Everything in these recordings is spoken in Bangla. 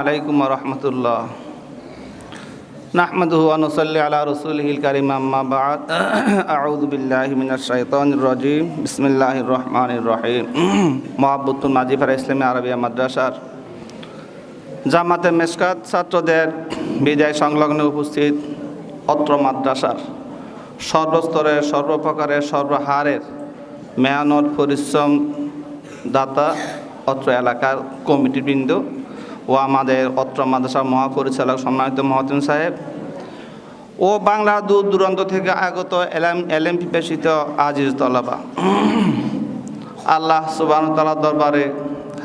আলাইকুম রহমতুল্লাহ নাহমাদুহু ওয়া নুসাল্লি আলা রাসূলিহিল কারীম আম্মা বা'দ আউযু বিল্লাহি মিনাশ শাইতানির রাজীম বিসমিল্লাহির রহমানির রহিম মুহাব্বতুন নাজিফা ইসলামী আরবিয়া মাদ্রাসার জামাতে মেশকাত ছাত্রদের বিদায় সংলগ্নে উপস্থিত অত্র মাদ্রাসার সর্বস্তরের সর্বপ্রকারের সর্বহারের মেহনত পরিশ্রম দাতা অত্র এলাকার কমিটিবৃন্দ ও আমাদের অত্র মাদ্রাসার মহাপরিচালক সম্মানিত মহতিন সাহেব ও বাংলার দূর দূরান্ত থেকে আগত এলএম পিপাসিত আজিজ তলাবা, আল্লাহ সুবহানাহু ওয়া তাআলার দরবারে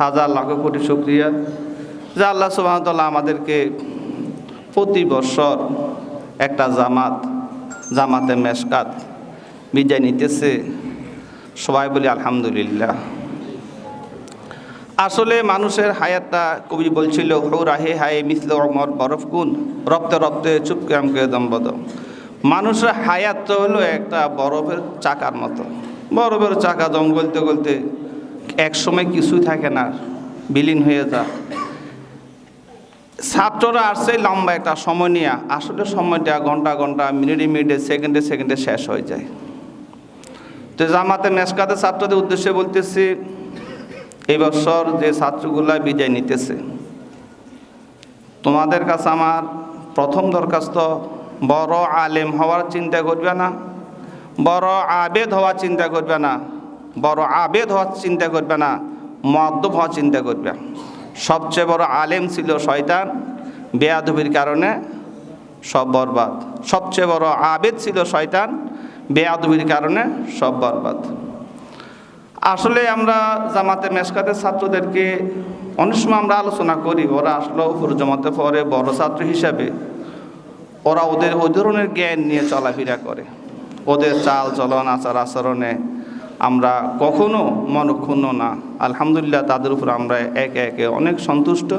হাজার লাখ কোটি শুকরিয়া যে আল্লাহ সুবহানাহু ওয়া তাআলা আমাদেরকে প্রতি বছর একটা জামাতে মেশকাত বিদায় নিতেছে। সবাই বলি আলহামদুলিল্লাহ। আসলে মানুষের হায়াতটা কবি বলছিল হো রাহে হায়ে মিসল অমর বরফ কুন রপ্তে রপ্তে চুপকে আমকে দম্বদ। মানুষের হায়াত তো হলো একটা বরফের চাকার মতো। বরফের চাকা দম গলতে গলতে এক সময় কিছুই থাকে না, বিলীন হয়ে যায়। ছাত্ররা আসছে লম্বা একটা সময় নিয়ে, আসলে সময়টা ঘন্টা ঘন্টা মিনিটে মিনিটে সেকেন্ডে সেকেন্ডে শেষ হয়ে যায়। তো জামাতে মেশকাতের ছাত্রদের উদ্দেশ্যে বলতেছি, এই বছর যে ছাত্রগুলা বিদায় নিতেছে, তোমাদের কাছে আমার প্রথম দরখাস্ত, বড় আলেম হওয়ার চিন্তা করবে না, বড় আবেদ হওয়ার চিন্তা করবে না, বড় আবেদ হওয়ার চিন্তা করবে না, মুআদ্দব হওয়ার চিন্তা করবে। সবচেয়ে বড় আলেম ছিল শয়তান, বেয়াদবির কারণে সব বরবাদ। সবচেয়ে বড় আবেদ ছিল শয়তান, বেয়াদবির কারণে সব বরবাদ। আসলে আমরা জামাতে মেশকাতের ছাত্রদেরকে অনেক সময় আমরা আলোচনা করি, ওরা আসলো উপর জমাতে পড়ে বড় ছাত্র হিসাবে, ওরা ওদের ওই ধরনের জ্ঞান নিয়ে চলাফেরা করে। ওদের চাল চলন আচার আচরণে আমরা কখনো মনক্ষুণ্ণ না। আলহামদুলিল্লাহ, তাদের উপর আমরা একে একে অনেক সন্তুষ্ট।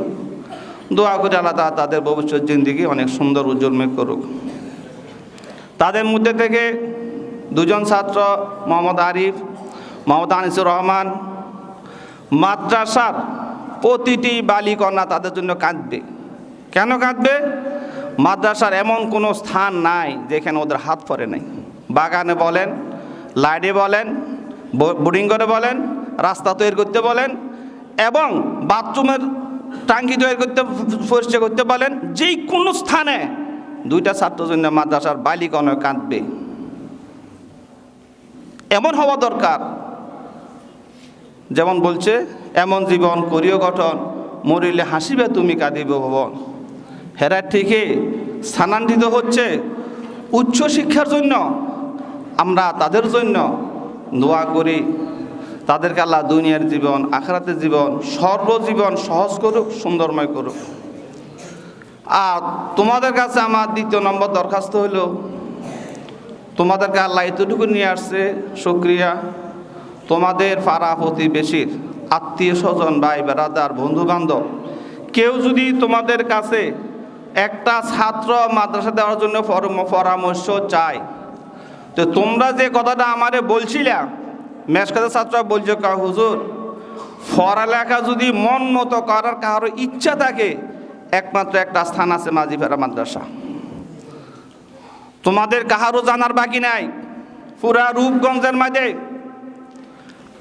দোয়া করে আল্লাহ তাদের ভবিষ্যৎ জিন্দেগি অনেক সুন্দর উজ্জ্বলময় করুক। তাদের মধ্যে থেকে দুজন ছাত্র, মোহাম্মদ আরিফ, মোহাম্মদ আনিসুর রহমান, মাদ্রাসার প্রতিটি বালিকন্যা তাদের জন্য কাঁদবে। কেন কাঁদবে? মাদ্রাসার এমন কোনো স্থান নাই যেখানে ওদের হাত পড়ে নাই। বাগানে বলেন, লাইডে বলেন, বোর্ডিং করে বলেন, রাস্তা তৈরি করতে বলেন, এবং বাথরুমের টাঙ্কি তৈরি করতে পরিষ্কার করতে বলেন, যে কোনো স্থানে দুইটা ছাত্রের জন্য মাদ্রাসার বালিকন্যা কাঁদবে। এমন হওয়া দরকার, যেমন বলছে, এমন জীবন করিও গঠন, মরিলে হাসিবে তুমি কাঁদিবে ভবন। হেরা ঠিকই স্থানান্তরিত হচ্ছে উচ্চ শিক্ষার জন্য। আমরা তাদের জন্য দোয়া করি, তাদেরকে আল্লাহ দুনিয়ার জীবন, আখিরাতের জীবন, সর্বজীবন সহজ করুক, সুন্দরময় করুক। আর তোমাদের কাছে আমার দ্বিতীয় নম্বর দরখাস্ত হলো, তোমাদেরকে আল্লাহ এতটুকু নিয়ে আসছে, শুকরিয়া। তোমাদের পাড়া প্রতিবেশীর আত্মীয় স্বজন, ভাই বেড়াদার, বন্ধু বান্ধব কেউ যদি তোমাদের কাছে একটা ছাত্র মাদ্রাসা দেওয়ার জন্য পরামর্শ চায়, তো তোমরা যে কথাটা আমারে বলছিলা, মেশকাতের ছাত্ররা বলছো, হুজুর পড়ালেখা যদি মন মতো করার কারো ইচ্ছা থাকে, একমাত্র একটা স্থান আছে, মাঝিপাড়া মাদ্রাসা। তোমাদের কাহারও জানার বাকি নাই, পুরা রূপগঞ্জের মাঝে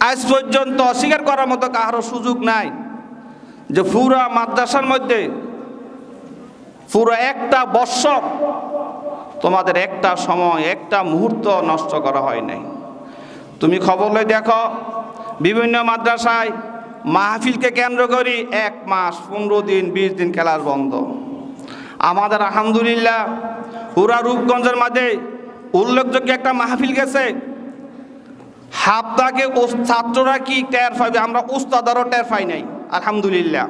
আজ পর্যন্ত অস্বীকার করার মতো কাহারও সুযোগ নাই যে পুরা মাদ্রাসার মধ্যে পুরো একটা বৎসর তোমাদের একটা সময়, একটা মুহূর্ত নষ্ট করা হয় নাই। তুমি খবর লই দেখো, বিভিন্ন মাদ্রাসায় মাহফিলকে কেন্দ্র করি 1 মাস, 15 দিন, 20 দিন খেলার বন্ধ। আমাদের আলহামদুলিল্লাহ পুরা রূপগঞ্জের মাঝে উল্লেখযোগ্য একটা মাহফিল গেছে। হাফদাকে ছাত্ররা কি টের পাবে, আমরা উস্তাদারও টের পাই নাই। আলহামদুলিল্লাহ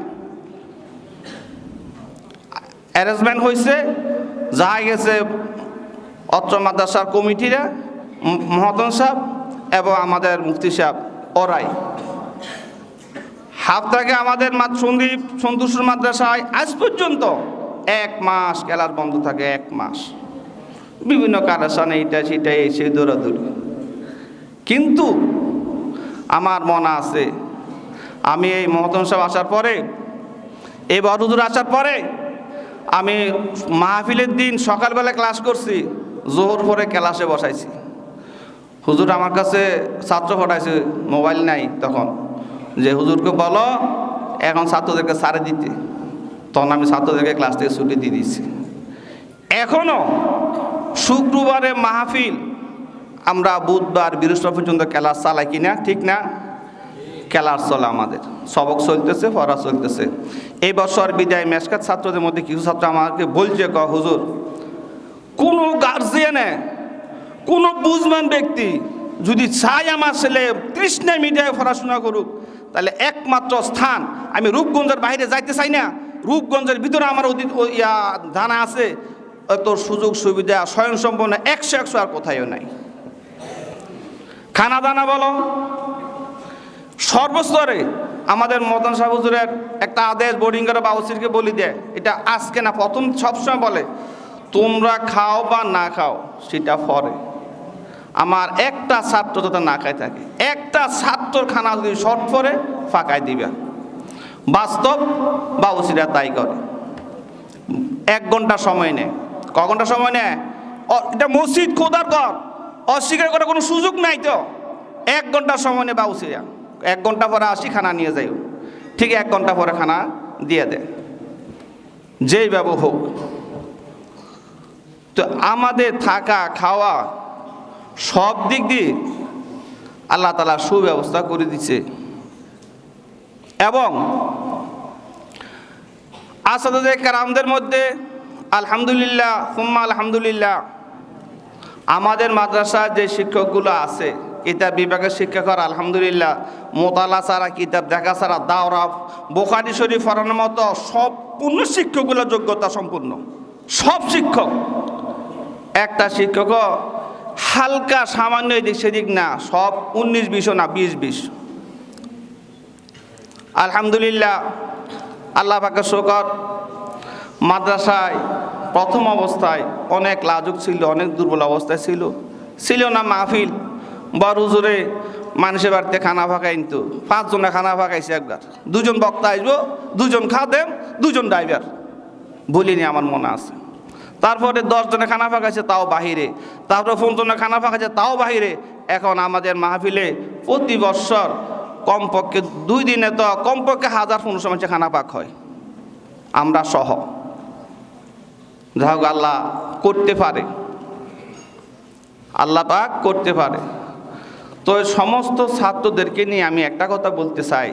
অ্যারেঞ্জমেন্ট হয়েছে, যা গেছে অত্র মাদ্রাসার কমিটিরা, মহতন সাহেব এবং আমাদের মুফতি সাহেব, ওরাই হাফদাকে আমাদের সন্তুষ্ট মাদ্রাসায় আজ পর্যন্ত 1 মাস খেলার বন্ধ থাকে। 1 মাস বিভিন্ন কালেকশন, এইটা সেটা, এসে দৌড়াদৌড়ি। কিন্তু আমার মনে আছে, আমি এই মহতন সাহেব আসার পরে এবার হুজুর আসার পরে আমি মাহফিলের দিন সকালবেলা ক্লাস করছি, জোহর পরে ক্লাসে বসাইছি। হুজুর আমার কাছে ছাত্র পাঠাইছে, মোবাইল নাই তখন, যে হুজুরকে বলো এখন ছাত্রদেরকে ছাড়ে দিতে। তখন আমি ছাত্রদেরকে ক্লাস থেকে ছুটি দিয়ে দিচ্ছি। এখনও শুক্রবারে মাহফিল, আমরা বুধবার বৃহস্পতিবার পর্যন্ত ক্লাস চালাই কিনা, ঠিক না? ক্লাস চলে, আমাদের সবক চলতেছে, পড়া চলতেছে। এই বছর বিদায় মেশকাত ছাত্রদের মধ্যে কিছু ছাত্র আমাকে বলছে, হুজুর কোনো গার্জিয়ানে, কোনো বুঝমান ব্যক্তি যদি চাই আমার ছেলে তৃষ্ণায় মিডিয়ায় পড়াশোনা করুক, তাহলে একমাত্র স্থান, আমি রূপগঞ্জের বাইরে যাইতে চাই না, রূপগঞ্জের ভিতরে আমার ধানা আছে, তোর সুযোগ সুবিধা স্বয়ংসম্পন্ন 100 আর কোথায়ও নাই। খানা দানা বলো, সর্বস্তরে আমাদের মদন শাহ হুজুরের একটা আদেশ বোর্ডিংয়ের বাবুসিরকে বলি দেয়, এটা আজকে না, প্রথম সবসময় বলে, তোমরা খাও বা না খাও সেটা পরে, আমার একটা ছাত্র যাতে না খায় থাকে, একটা ছাত্রর খানা যদি শর্ট পরে ফাঁকায় দিবে। বাস্তব বাবুসিরা তাই করে। 1 ঘন্টা সময় নেয়। ক ঘন্টা সময় নেয়? এটা মসজিদ, খোদার ঘর, অস্বীকার করার কোনো সুযোগ নাই। তো 1 ঘন্টা সময় নেয় বাবুসিরা। 1 ঘন্টা পরে আসি, খানা নিয়ে যাই, ঠিক 1 ঘন্টা পরে খানা দিয়ে দেয়, যেই ভাবে হোক। তো আমাদের থাকা খাওয়া সব দিক দিয়ে আল্লাহ তাআলা সুব্যবস্থা করে দিচ্ছে। এবং আসাদে কেরামদের মধ্যে আলহামদুলিল্লাহ সুম্মা আলহামদুলিল্লাহ, আমাদের মাদ্রাসার যে শিক্ষকগুলো আছে, কিতাব বিভাগের শিক্ষকরা আলহামদুলিল্লাহ মোতালা ছাড়া, কিতাব দেখা ছাড়া, দাওরা বুখারী শরীফ পড়ানোর মতো সম্পূর্ণ শিক্ষকগুলো যোগ্যতা সম্পূর্ণ, সব শিক্ষক। একটা শিক্ষক হালকা সামান্য এদিক সেদিক না, সব 19-20 না, 20-20। আলহামদুলিল্লাহ, আল্লাহ পাকের শুকর। মাদ্রাসায় প্রথম অবস্থায় অনেক লাজুক ছিল, অনেক দুর্বল অবস্থায় ছিল না মাহফিল। বড় হুজুরে মানুষের বাড়িতে খানা ফাঁকাই নিত, 5 জনে খানা ফাঁকাইছে একবার। 2 জন বক্তা আসবো, 2 জন খাদেম, 2 জন ড্রাইভার, বলিনি, আমার মনে আছে। তারপরে 10 জনে খানা ফাঁকাইছে, তাও বাহিরে। তারপরে 15 জনে খানা ফাঁকাইছে, তাও বাহিরে। এখন আমাদের মাহফিলে প্রতি বৎসর কমপক্ষে 2 দিনে তো কমপক্ষে 1000-1500 মানুষের খানা পাক হয়, আমরা সহ। যাই হোক, আল্লাহ করতে পারে, আল্লাহ পাক করতে পারে। তো সমস্ত ছাত্রদেরকে নিয়ে আমি একটা কথা বলতে চাই,